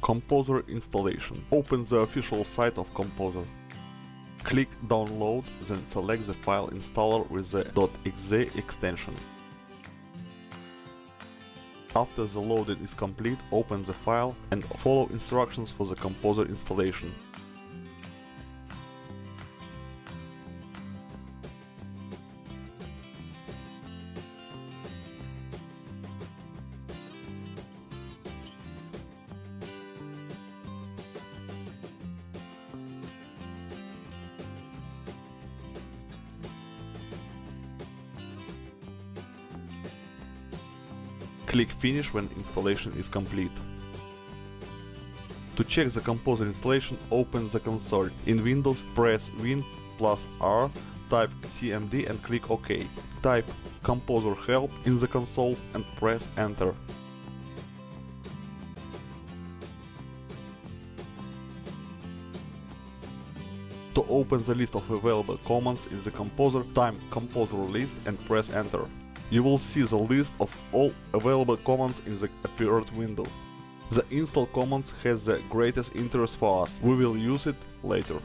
Composer installation. Open the official site of Composer. Click Download, then select the file installer with the .exe extension. After the loading is complete, open the file and follow instructions for the Composer installation. Click Finish when installation is complete. To check the Composer installation, open the console. In Windows, press Win+R, type cmd and click OK. Type Composer Help in the console and press Enter. To open the list of available commands in the Composer, type Composer List and press Enter. You will see the list of all available commands in the appeared window. The install commands has the greatest interest for us. We will use it later.